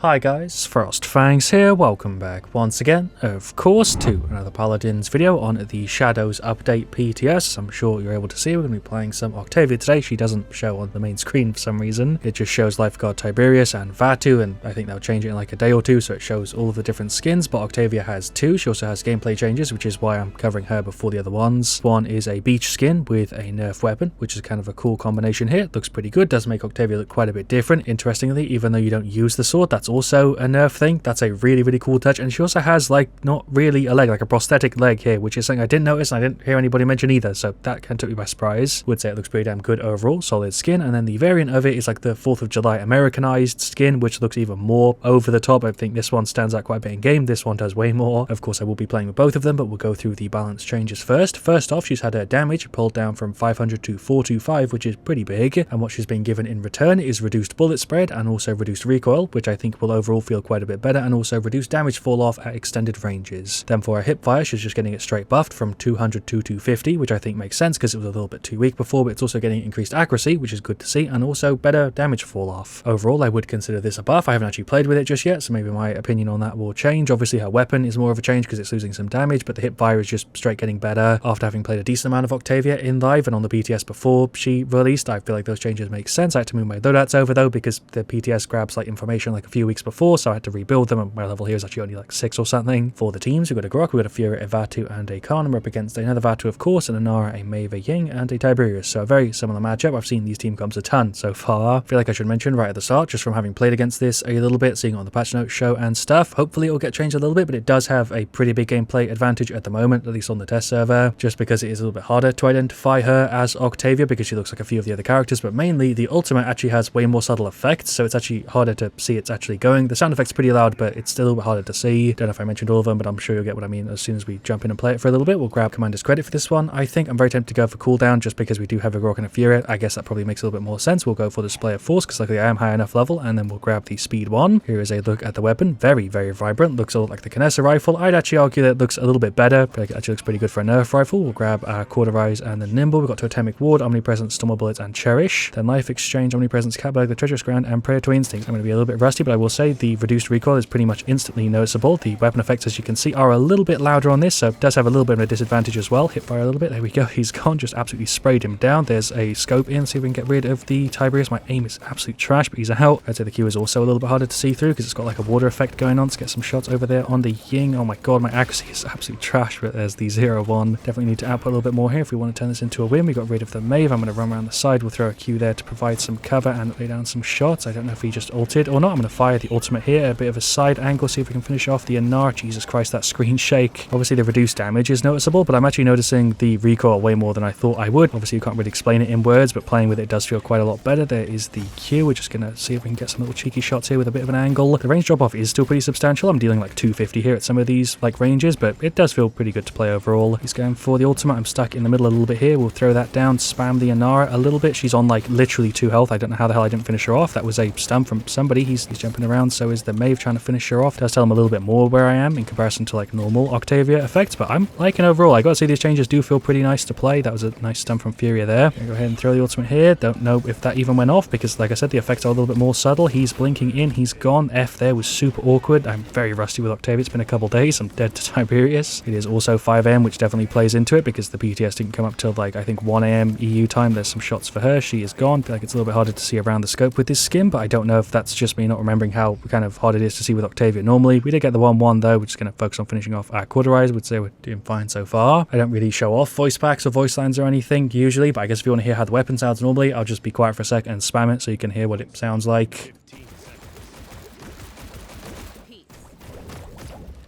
Hi guys, FrostFangs here, welcome back once again, of course, to another Paladins video on the Shadows Update PTS. I'm sure you're able to see we're going to be playing some Octavia today. She doesn't show on the main screen for some reason. It just shows Lifeguard Tiberius and Vatu, and I think they'll change it in like a day or two, so it shows all of the different skins, but Octavia has two. She also has gameplay changes, which is why I'm covering her before the other ones. One is a beach skin with a nerf weapon, which is kind of a cool combination here. It looks pretty good, does make Octavia look quite a bit different. Interestingly, even though you don't use the sword, that's also a nerf thing. That's a really cool touch, and she also has like not really a leg, like a prosthetic leg here, which is something I didn't notice and I didn't hear anybody mention either, so that kind of took me by surprise. Would say it looks pretty damn good overall, solid skin. And then the variant of it is like the 4th of July Americanized skin, which looks even more over the top. I think this one stands out quite a bit in game, this one does way more. Of course I will be playing with both of them, but we'll go through the balance changes first. First off, she's had her damage pulled down from 500 to 425, which is pretty big, and what she's been given in return is reduced bullet spread and also reduced recoil, which I think will overall feel quite a bit better, and also reduced damage fall off at extended ranges. Then for her hip fire, she's just getting it straight buffed from 200 to 250, which I think makes sense because it was a little bit too weak before, but it's also getting increased accuracy, which is good to see, and also better damage fall off. Overall, I would consider this a buff. I haven't actually played with it just yet, so maybe my opinion on that will change. Obviously her weapon is more of a change because it's losing some damage, but the hip fire is just straight getting better. After having played a decent amount of Octavia in live and on the PTS before she released, I feel like those changes make sense. I had to move my loadouts over though because the PTS grabs like information like a few weeks before, so I had to rebuild them, and my level here is actually only like 6 or something. For the teams, we've got a Grok, we've got a Fury, a Vatu, and a Khan. We're up against another Vatu, of course, and a Nara, a Maeve, a Ying, and a Tiberius. So a very similar matchup. I've seen these team comps a ton so far. I feel like I should mention right at the start, just from having played against this a little bit, seeing it on the patch notes show and stuff, hopefully it will get changed a little bit, but it does have a pretty big gameplay advantage at the moment, at least on the test server, just because it is a little bit harder to identify her as Octavia because she looks like a few of the other characters, but mainly the ultimate actually has way more subtle effects, so it's actually harder to see it's actually going. The sound effect's pretty loud, but it's still a little bit harder to see. Don't know if I mentioned all of them, but I'm sure you'll get what I mean as soon as we jump in and play it for a little bit. We'll grab Commander's credit for this one. I think I'm very tempted to go for cooldown just because we do have a Grok and a Fury. I guess that probably makes a little bit more sense. We'll go for display of force because luckily I am high enough level, and then we'll grab the speed one. Here is a look at the weapon. Very vibrant. Looks a lot like the Knessa rifle. I'd actually argue that it looks a little bit better, but it actually looks pretty good for a nerf rifle. We'll grab our Cauterize and the Nimble. We've got Totemic Ward, Omnipresence, Stormer Bullets, and Cherish. Then Life Exchange, Omnipresence, Catbag, the Treacherous Ground, and Prayer to Instinct. I'm going to be a little bit rusty, but I will say the reduced recoil is pretty much instantly noticeable. The weapon effects, as you can see, are a little bit louder on this, so it does have a little bit of a disadvantage as well. Hip fire a little bit. There we go. He's gone. Just absolutely sprayed him down. There's a scope in. See if we can get rid of the Tiberius. My aim is absolute trash, but he's out. I'd say the Q is also a little bit harder to see through because it's got like a water effect going on. Let's get some shots over there on the Ying. Oh my god, my accuracy is absolute trash, but there's the 0-1. Definitely need to output a little bit more here if we want to turn this into a win. We got rid of the Maeve. I'm going to run around the side. We'll throw a Q there to provide some cover and lay down some shots. I don't know if he just ulted or not. I'm going to fire the ultimate here. A bit of a side angle. See if we can finish off the Anar. Jesus Christ, that screen shake. Obviously the reduced damage is noticeable, but I'm actually noticing the recoil way more than I thought I would. Obviously you can't really explain it in words, but playing with it does feel quite a lot better. There is the Q. We're just going to see if we can get some little cheeky shots here with a bit of an angle. The range drop off is still pretty substantial. I'm dealing like 250 here at some of these like ranges, but it does feel pretty good to play overall. He's going for the ultimate. I'm stuck in the middle a little bit here. We'll throw that down, spam the Inara a little bit. She's on like literally 2 health. I don't know how the hell I didn't finish her off. That was a stun from somebody. He's jumping around, so is the Maeve trying to finish her off. Does tell him a little bit more where I am in comparison to like normal Octavia effects, but I'm liking overall. I gotta say these changes do feel pretty nice to play. That was a nice stun from Furia there. Go ahead and throw the ultimate here. Don't know if that even went off because like I said, the effects are a little bit more subtle. He's blinking in, he's gone. F there was super awkward. I'm very rusty with Octavia. It's been a couple days. I'm dead to Tiberius. It is also 5 AM, which definitely plays into it because the PTS didn't come up till like I think 1 AM EU time. There's some shots for her. She is gone. I feel like it's a little bit harder to see around the scope with this skin, but I don't know if that's just me not remembering how kind of hard it is to see with Octavia normally. We did get the 1-1 though. We're just going to focus on finishing off our Cauterize. Would say we're doing fine so far. I don't really show off voice packs or voice lines or anything usually, but I guess if you want to hear how the weapon sounds normally, I'll just be quiet for a sec and spam it so you can hear what it sounds like.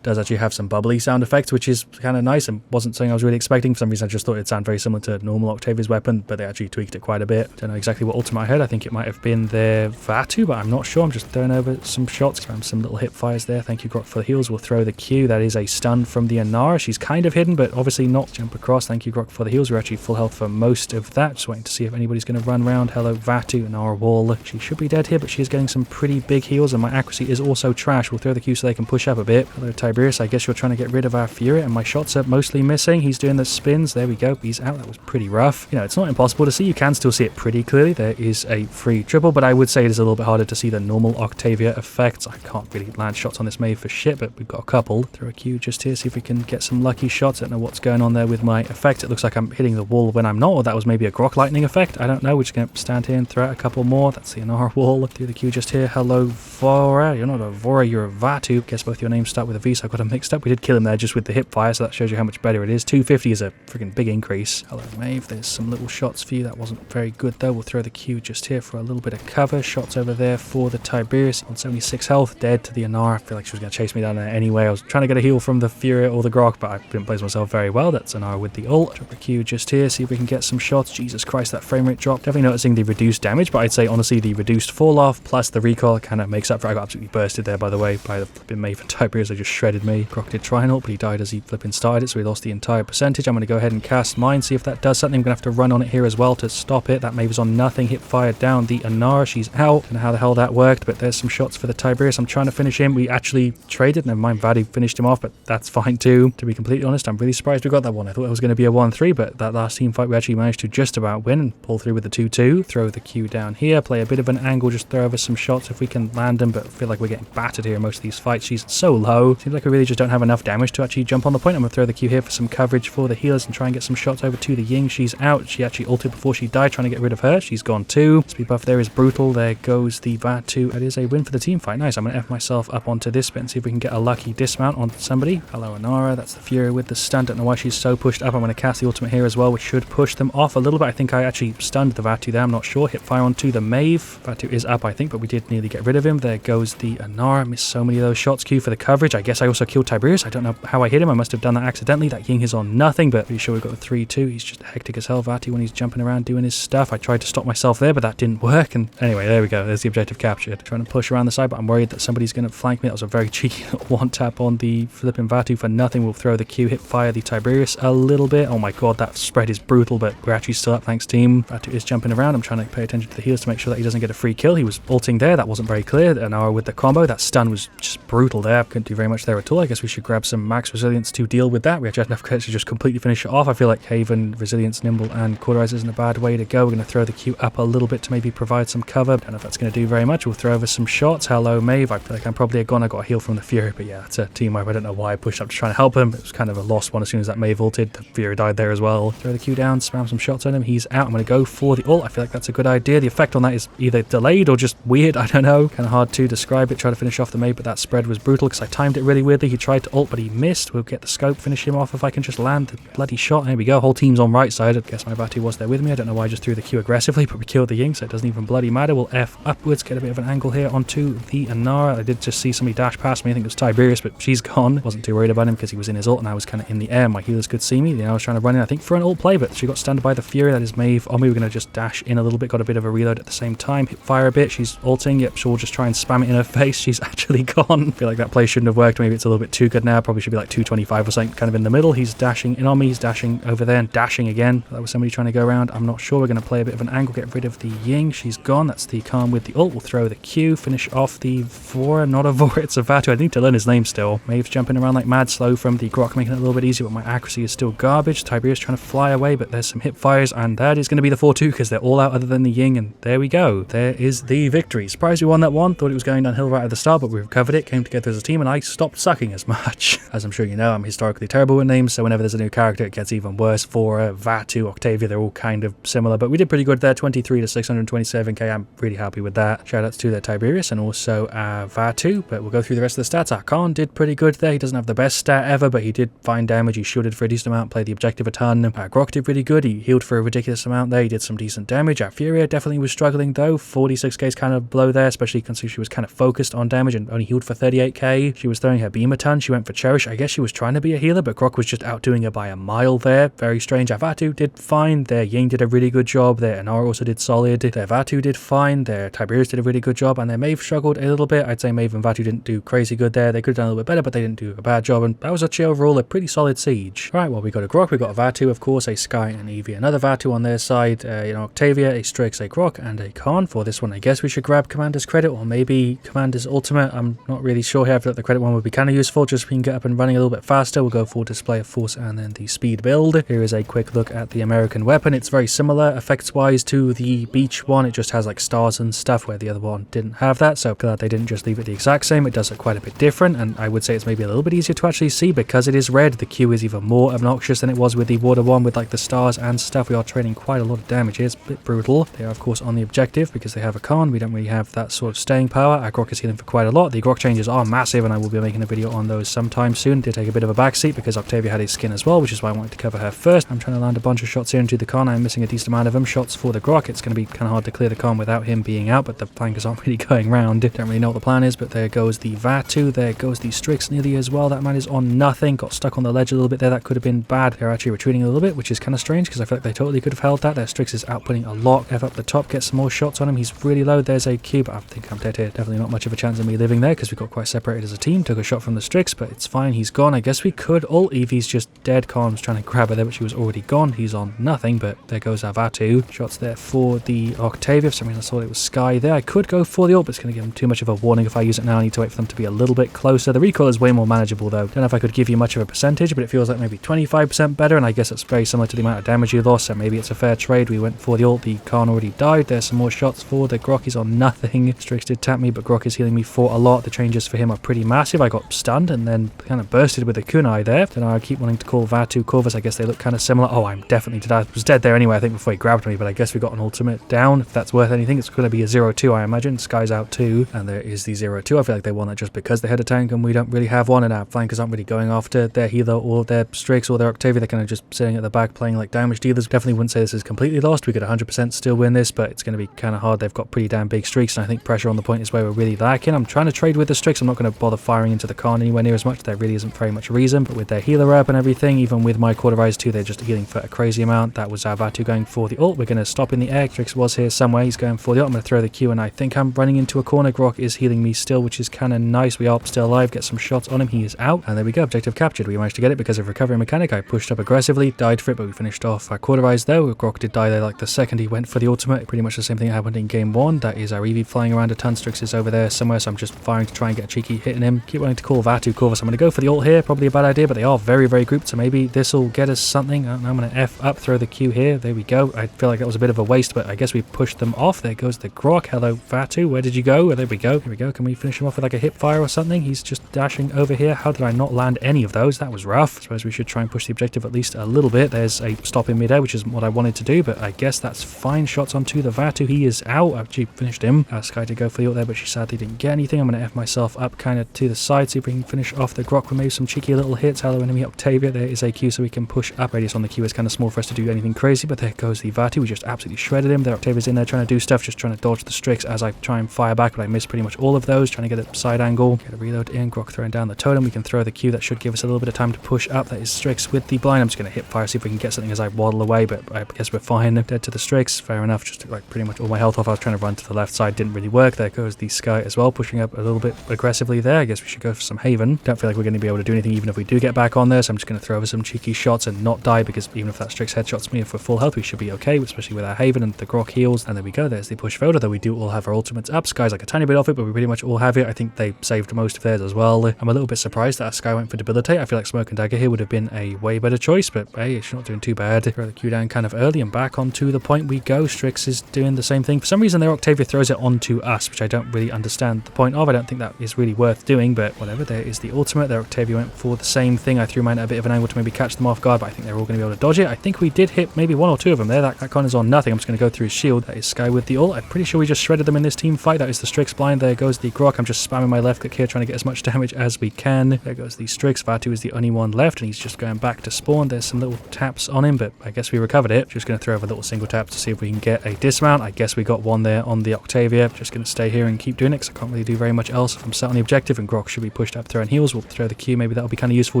Does actually have some bubbly sound effects, which is kind of nice and wasn't something I was really expecting. For some reason I just thought it'd sound very similar to normal Octavia's weapon, but they actually tweaked it quite a bit. Don't know exactly what ultimate I heard. I think it might have been their Vatu, but I'm not sure. I'm just throwing over some shots. Some little hip fires there. Thank you, Grok, for the heals. We'll throw the Q. That is a stun from the Inara. She's kind of hidden, but obviously not. Jump across. Thank you, Grok, for the heals. We're actually full health for most of that. Just waiting to see if anybody's going to run around. Hello, Vatu, Inara wall. She should be dead here, but she is getting some pretty big heals, and my accuracy is also trash. We'll throw the Q so they can push up a bit. Hello, Tiberius. I guess you're trying to get rid of our Fury, and my shots are mostly missing. He's doing the spins. There we go. He's out. That was pretty rough. You know, it's not impossible to see. You can still see it pretty clearly. There is a free triple, but I would say it is a little bit harder to see the normal Octavia effects. I can't really land shots on this Maeve for shit, but we've got a couple. Throw a Q just here, see if we can get some lucky shots. I don't know what's going on there with my effect. It looks like I'm hitting the wall when I'm not, or that was maybe a Grok lightning effect. I don't know. We're just going to stand here and throw out a couple more. That's the Anar wall. Through the Q just here. Hello, Vora. You're not a Vora, you're a Vatu. Guess both your names start with a V, so I got them mixed up. We did kill him there just with the hip fire, so that shows you how much better it is. 250 is a freaking big increase. Hello, Maeve. There's some little shots for you. That wasn't very good, though. We'll throw the Q just here for a little bit of cover. Shots over there for the Tiberius. On 76 health. Dead to the Anar. I feel like she was going to chase me down there anyway. I was trying to get a heal from the Fury or the Grok, but I didn't place myself very well. That's Anar with the ult. Drop a Q just here. See if we can get some shots. Jesus Christ, that frame rate drop. Definitely noticing the reduced damage, but I'd say, honestly, the reduced fall off plus the recoil kind of makes up for it. I got absolutely bursted there, by the way, by the flipping Maeve and Tiberius. They just shredded me. Grok did try and ult, but he died as he flipping started it, so we lost the entire percentage. I'm going to go ahead and cast mine, see if that does something. I'm going to have to run on it here as well to stop it. That Maeve is on nothing. Hit fire down the Anar. She's out. Don't know how the hell that worked, but there's some shots for the Tiberius. I'm trying to finish him. We actually traded. Never mind, Vadi finished him off, but that's fine too. To be completely honest, I'm really surprised we got that one. I thought it was going to be a 1-3, but that last team fight we actually managed to just about win and pull through with the 2-2. Throw the Q down here. Play a bit of an angle. Just throw over some shots if we can land them, but I feel like we're getting battered here in most of these fights. She's so low. Seems like we really just don't have enough damage to actually jump on the point. I'm going to throw the Q here for some coverage for the healers and try and get some shots over to the Ying. She's out. She actually ulted before she died, trying to get rid of her. She's gone too. Speed buff there is brutal. There goes the Vatu. That is a win for the team fight. Nice. I'm going to F myself up onto this bit and see if we can get a lucky dismount on somebody. Hello, Anara. That's the Fury with the stun. Don't know why she's so pushed up. I'm going to cast the ultimate here as well, which should push them off a little bit. I think I actually stunned the Vatu there. I'm not sure. Hit fire onto the Maeve. Vatu is up, I think, but we did nearly get rid of him. There goes the Anara. Missed so many of those shots. Q for the coverage. I guess I also killed Tiberius. I don't know how I hit him. I must have done that accidentally. That Ying is on nothing, but pretty sure we got the 3-2. He's just hectic as hell, Vatu, when he's jumping around doing his stuff. I tried to stop myself there, but that didn't work. And anyway, there we go. There's the objective captured. Trying to push around the side, but I'm worried that somebody's going to flank me. That was a very cheeky one tap on the flipping Vatu for nothing. We'll throw the Q, hit fire the Tiberius a little bit. Oh my god, that spread is brutal, but we're actually still up, thanks team. Vatu is jumping around. I'm trying to pay attention to the heals to make sure that he doesn't get a free kill. He was ulting there. That wasn't very clear. An hour with the combo. That stun was just brutal there. Couldn't do very much there at all. I guess we should grab some max resilience to deal with that. We actually had enough credits to just completely finish it off. I feel like Haven, Resilience, Nimble, and Cauterize isn't a bad way to go. We're going to throw the Q up a little bit to maybe provide some cover. Don't know if that's going to do very much. We'll throw over some shots. Hello, Maeve. I feel like I'm probably a gon. I got a heal from the Fury, but yeah, that's a team wipe. I don't know why I pushed up to try and help him. It was kind of a lost one as soon as that Maeve ulted. The Fury died there as well. Throw the Q down, spam some shots on him. He's out. I'm going to go for the ult. I feel like that's a good idea. The effect on that is either delayed or just weird. I don't know. Kind of hard to describe it. Try to finish off the Maeve, but that spread was brutal because I timed it really weirdly. He tried to ult, but he missed. We'll get the scope, finish him off if I can just land the bloody shot. There we go. Whole team's on right side. I guess my Vatu was there with me. I don't know why I just threw the Q aggressively, but we killed the Ying, so it doesn't even bloody matter. We'll F upwards, get a bit of an angle here onto the Anara. I did just see somebody dash past me. I think it was Tiberius, but she's gone. Wasn't too worried about him because he was in his ult and I was kind of in the air. My healers could see me. I was trying to run in, I think, for an ult play, but she got stunned by the Fury. That is Maeve on me. We're going to just dash in a little bit. Got a bit of a reload at the same time. Hit fire a bit. She's ulting. Yep, so we'll just try and spam it in her face. She's actually gone. I feel like that play shouldn't have worked. Maybe it's a little bit too good now. Probably should be like 225 or something, kind of in the middle. He's dashing in on me. He's dashing over there and dashing again. That was somebody trying to go around. I'm not sure. We're going to play a bit of an angle, get rid of the Ying. She's gone. That's the Calm with the ult. We'll throw the Q, finish off the Vora. Not a Vora, it's a Vatu. I need to learn his name still. Maeve's jumping around like mad slow from the Grok, making it a little bit easier, but my accuracy is still garbage. Tiberius trying to fly away, but there's some hip fires, and that is going to be the 4-2 because they're all out other than the Ying, and there we go. There is the victory. Surprised we won that one. Thought it was going downhill right at the start, but we recovered it, came together as a team, and I stopped sucking as much. As I'm sure you know, I'm historically terrible with names, so whenever there's a new character, it gets even worse. Vora, Vatu, Octavia, they're all kind of similar, but we did pretty good there. 23 to 627k. I'm really happy with that. Shoutouts to the Tiberius and also Vatu, but we'll go through the rest of the stats. Our Khan did pretty good there. He doesn't have the best stat ever, but he did fine damage. He shielded for a decent amount, played the objective a ton. Grok did pretty good. He healed for a ridiculous amount there. He did some decent damage. Our Furia definitely was struggling though. 46k is kind of below there, especially considering she was kind of focused on damage and only healed for 38k. She was throwing her beam a ton. She went for Cherish. I guess she was trying to be a healer, but Grok was just outdoing her by a mile there. Very strange. Our Vatu did fine. Their Ying did a really good job. Their Anara also did solid. Their Vatu did fine. Their Tiberius did a really good job, and their Maeve struggled a little bit. I'd say Maeve and Vatu didn't do crazy good there. They could have done a little bit better, but they didn't do a bad job, and that was actually overall a pretty solid siege. Alright, well, we got a Grok, we got a Vatu, of course, a Sky and an Eevee, another Vatu on their side, Octavia, a Strix, a Grok, and a Khan. For this one, I guess we should grab Commander's credit, or maybe Commander's ultimate. I'm not really sure here. I feel like the credit one would be kind of useful just so we can get up and running a little bit faster. We'll go for display of force and then the speed build. Here is a quick look at the American weapon. It's very similar effects wise to the beach one. It just has like stars and stuff where the other one didn't have that, so glad they didn't just leave it the exact same. It does look quite a bit different, and I would say it's maybe a little bit easier to actually see because it is red. The Q is even more obnoxious than it was with the water one with like the stars and stuff. We are trading quite a lot of damage here. It's a bit brutal. They are of course on the objective because they have a con. We don't really have that sort of staying power. Our Grok is healing for quite a lot. The Grok changes are massive, and I will be making a video on those sometime soon. Did take a bit of a backseat because Octavia had his skin as well, which is why I wanted to cover her first. I'm trying to land a bunch of shots here into the con. I'm missing a decent amount of them. Shots for the Grok. It's going to be kind of hard to clear the con without him being out, but the flankers aren't really going round. Don't really know what the plan is, but there goes the Vatu. There goes the Strix nearly as well. That man is on nothing. Got stuck on the ledge a little bit there. That could have been bad. They're actually retreating a little bit, which is kind of strange because I feel like they totally could have held that. Their Strix is outputting a lot. F up the top, get some more shots on him. He's really low. There's a Q, but I think I'm dead here. Definitely not much of a chance of me living there because we got quite separated as a team. Took a shot from the Strix, but it's fine. He's gone. I guess we could ult. Evie's just dead. Con's trying to grab her there, but she was already gone. He's on nothing, but there goes our Vatu. Shots there for the Octavia. For some reason I thought it was Sky there. I could go for the ult, but it's going to give him too much of a warning if I use it now. I need to wait for them to be a little bit closer. The recoil is way more manageable though. Don't know if I could give you much of a percentage, but it feels like maybe 25% better, and I guess it's very similar to the amount of damage you lost, so maybe it's a fair trade. We went for the ult. The Khan already died. There's some more shots for the Grok. He's on nothing. Strix did tap me, but Grok is healing me for a lot. The changes for him are pretty massive. I got stunned and then kind of bursted with a kunai there. Then I keep wanting to call Vatu Corvus. I guess they look kind of similar. Oh, I'm definitely dead. I was dead there anyway, I think, before he grabbed me, but I guess we got an ultimate down. If that's worth anything, it's going to be a 0-2, I imagine. Sky's out too, and there is the 0-2. I feel like they won that just because they had a tank and we don't really have one, and our flankers aren't really going after their healer or their Strix or their Octavia. They're kind of just sitting at the back playing like damage dealers. Definitely wouldn't say this is completely lost. We could 100% still win this, but it's going to be kind of hard. They've got pretty damn big streaks, and I think pressure on the point is where we're really lacking. I'm trying to trade with the Strix. I'm not going to bother firing into the Khan anywhere near as much. There really isn't very much reason, but with their healer up and everything, even with my Cauterize too, they're just healing for a crazy amount. That was our Vatu going for the ult. We're going to stop in the air. Strix was here somewhere. He's going for the ult. I'm going to throw the Q, and I think I'm running into a corner. Grok is healing me still, which is kind of nice. We are still alive. Get some shots on him. He is out, and there we go. Objective captured. We managed to get it because of recovery mechanic. I pushed up aggressively, died for it, but we finished off our Cauterize there. Grok did die there like the second he went for the ultimate. Pretty much the same thing happened in game one. That is our Eevee flying around a ton. Strix is over there somewhere, so I'm just firing to try and get a cheeky hit in him. Keep wanting to call Vatu Corvus. I'm going to go for the ult here. Probably a bad idea, but they are very, very grouped, so maybe this will get us something. I don't know. I'm going to F up, throw the Q here. There we go. I feel like that was a bit of a waste, but I guess we pushed them off. There goes the Grok. Hello, Vatu. Where did you go? There we go. Here we go. Can we finish him off with like a hip fire or something? He's just dashing over here. How did I not land any of those? That was rough. I suppose we should try and push the objective at least a little bit. There's a stop in midair, which is what I wanted to do, but I guess that's fine. Shots onto the Vatu. He is out. I've actually finished him. Sky to go for the ult there, but she sadly didn't get anything. I'm going to F myself up kind of to the side, see if we can finish off the Grok with maybe some cheeky little hits. Hello, enemy Octavia. There is a Q, so we can push up. Radius on the Q is kind of small for us to do anything crazy, but there goes the Vatu. We just absolutely shredded him. The Octavia's in there trying to do stuff, just trying to dodge the Strix as I try and fire back, but I miss pretty much all of those. Trying to get a side angle, get a reload in. Grok throwing down the totem. We can throw the Q. That should give us a little bit of time to push up. That is Strix with the blind. I'm just going to hip fire, see if we can get something as I waddle away, but I guess we're fine. Dead to the Strix. Fair enough. Just took like pretty much all my health off. I was trying to run to the left side. Didn't really work. There goes the Sky as well, pushing up a little bit aggressively there. I guess we should go for some Haven. Don't feel like we're going to be able to do anything even if we do get back on there, so I'm just going to throw over some cheeky shots and not die, because even if that Strix headshots me, if we're full health, we should be okay, especially with our Haven and the Grok heals. And there we go. There's the push forward, though we do all have our ultimates up. Sky's like a tiny bit off it, but we pretty much all have it. I think they saved most of theirs as well. I'm a little bit surprised that our Sky went for Debilitate. I feel like Smoke and Dagger here would have been a way better choice, but hey, she's not doing too bad. Throw the Q down kind of early and back onto the point we go. Strix is doing the same thing. For some reason, their Octavia throws it onto us, which I don't really understand the point of. I don't think that is really worth doing, but whatever. There is the ultimate. Their Octavia went for the same thing. I threw mine at a bit of an angle to maybe catch them off guard, but I think they're all going to be able to dodge it. I think we did hit maybe one or two of them there. That con is on nothing. I'm just going to go through his shield. That is Sky with the ult. I'm pretty sure we just shredded them in this team fight. That is the Strix blind. There goes the Grok. I'm just spamming my left click here, trying to get as much damage as we can. There goes the Strix. Vatu is the only one left, and he's just going back to spawn. There's some little taps on him, but I guess we recovered it. Just going to throw over little single taps to see if we can get a dismount. I guess we got one there on the Octavia. Just going to stay here and keep doing it, because I can't really do very much else if I'm sat on the objective, and Grok should be pushed up throwing heals. We'll throw the Q. Maybe that'll be kind of useful.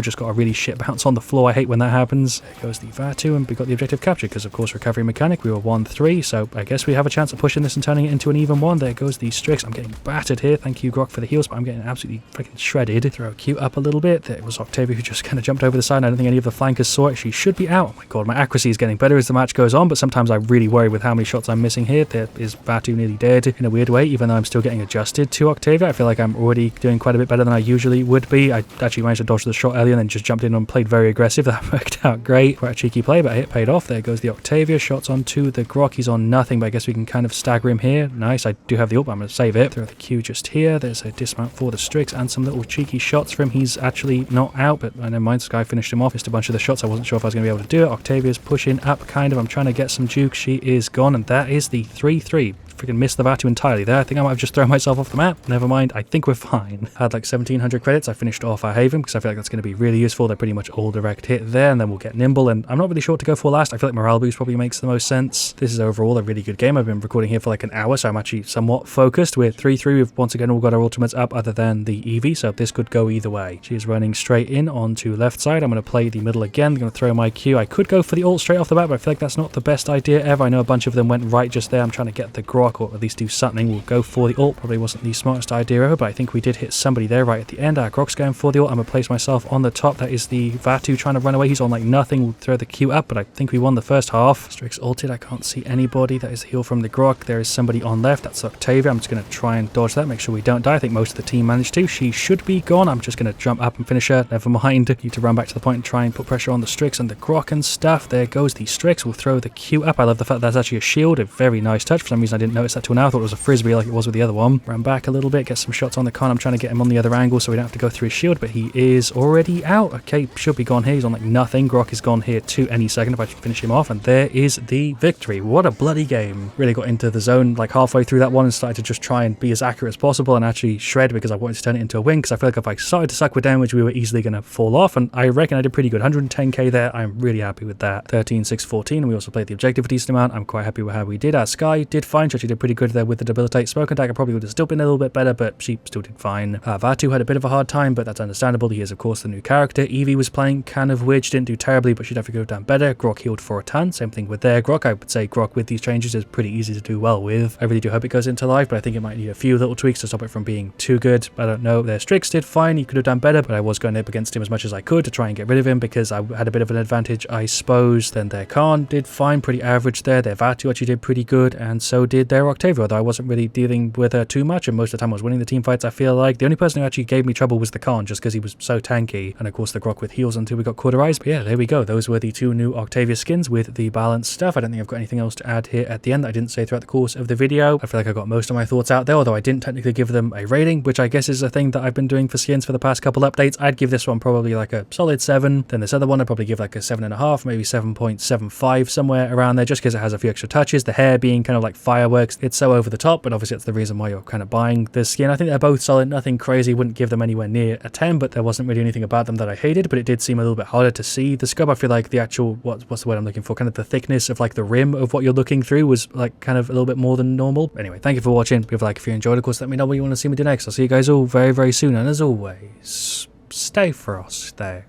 Just got a really shit bounce on the floor. I hate when that happens. There goes the Vatu, and we got the objective captured because, of course, recovery mechanic. We were 1-3, so I guess we have a chance of pushing this and turning it into an even one. There goes the Strix. I'm getting battered here. Thank you, Grok, for the heals, but I'm getting absolutely freaking shredded. Throw a Q up a little bit. There was Octavia who just kind of jumped over the side. I don't think any of the flankers saw it. She should be out. Oh my god, my accuracy is getting better as the match goes on, but sometimes I really worry with how many shots I'm missing here. There is Vatu nearly dead in a weird way, even though I'm still getting adjusted to Octavia. I feel like I'm already doing quite a bit better than I usually would be. I actually managed to dodge the shot earlier and then just jumped in and played very aggressive. That worked out great. Quite a cheeky play, but it paid off. There goes the Octavia. Shots onto the Grok. He's on nothing, but I guess we can kind of stagger him here. Nice. I do have the ult, but I'm going to save it. Throw the Q just here. There's a dismount for the Strix and some little cheeky shots for him. He's actually not out, but I never mind. Sky finished him off. Just a bunch of the shots. I wasn't sure if I was going to be able to do it. Octavia's pushing up kind of. I'm trying to get some juke. She is gone, and that is the 3-3. Freaking missed the Vatu entirely there. I think I might have just thrown myself off the map. Never mind. I think we're fine. I had like 1700 credits. I finished off our Haven because I feel like that's going to be really useful. They're pretty much all direct hit there, and then we'll get Nimble, and I'm not really sure what to go for last. I feel like Morale Boost probably makes the most sense. This is overall a really good game. I've been recording here for like an hour, so I'm actually somewhat focused. We're 3-3. We've once again all got our ultimates up other than the Eevee, so this could go either way. She is running straight in onto left side. I'm going to play the middle again. I'm going to throw my Q. I could go for the ult straight off the bat, but I feel like that's not the best idea ever. I know a bunch of them went right just there. I'm trying to get the Grok, or at least do something. We'll go for the ult. Probably wasn't the smartest idea ever, but I think we did hit somebody there right at the end. Our Grok's going for the ult. I'm going to place myself on the top. That is the Vatu trying to run away. He's on like nothing. We'll throw the Q up, but I think we won the first half. Strix ulted. I can't see anybody. That is the heal from the Grok. There is somebody on left. That's Octavia. I'm just going to try and dodge that. Make sure we don't die. I think most of the team managed to. She should be gone. I'm just going to jump up and finish her. Never mind. Need to run back to the point and try and put pressure on the Strix and the Grok and stuff. There goes the Strix. We'll throw the Q up. I love the fact that's actually a shield. A very nice touch. For some reason I didn't notice that till now. I thought it was a frisbee like it was with the other one. Ran back a little bit, get some shots on the con. I'm trying to get him on the other angle so we don't have to go through his shield, but he is already out. Okay, should be gone here. He's on like nothing. Grok is gone here too any second if I finish him off, and there is the victory. What a bloody game. Really got into the zone like halfway through that one and started to just try and be as accurate as possible and actually shred because I wanted to turn it into a win, because I feel like if I started to suck with damage we were easily going to fall off, and I reckon I did pretty good. 110k there. I'm really happy with that. 13, 6, 14, and we also played the objective a decent amount. I'm quite happy with how we did. Our Sky did fine. She actually did pretty good there with the debilitate. Smoke attack I probably would have still been a little bit better, but she still did fine. Vatu had a bit of a hard time, but that's understandable. He is of course the new character. Eevee was playing kind of weird. She didn't do terribly, but she definitely could have done better. Grok healed for a ton. Same thing with their Grok. I would say Grok with these changes is pretty easy to do well with. I really do hope it goes into live, but I think it might need a few little tweaks to stop it from being too good. I don't know. Their Strix did fine. He could have done better, but I was going up against him as much as I could to try and get rid of him because I had a bit of an advantage, I suppose. Then their Khan did fine, pretty average there. Their Vatu actually did pretty good, and so did their Octavia, although I wasn't really dealing with her too much, and most of the time I was winning the team fights. I feel like the only person who actually gave me trouble was the Khan, just because he was so tanky, and of course the Grok with heals until we got cauterized. But yeah, there we go. Those were the two new Octavia skins with the balanced stuff. I don't think I've got anything else to add here at the end that I didn't say throughout the course of the video. I feel like I got most of my thoughts out there, although I didn't technically give them a rating, which I guess is a thing that I've been doing for skins for the past couple updates. I'd give this one probably like a solid 7. Then this other one I'd probably give like a 7.5, maybe 7.75, somewhere around there, just because it has a few extra touches. The hair being kind of like fireworks. It's so over the top, but obviously that's the reason why you're kind of buying this skin. I think they're both solid. Nothing crazy. Wouldn't give them anywhere near a 10, but there wasn't really anything about them that I hated, but it did seem a little bit harder to see. The scope, I feel like the actual, what's the word I'm looking for, kind of the thickness of like the rim of what you're looking through was like kind of a little bit more than normal. Anyway, thank you for watching. Leave a like if you enjoyed. Of course, let me know what you want to see me do next. I'll see you guys all very, very soon, and as always, stay frosty.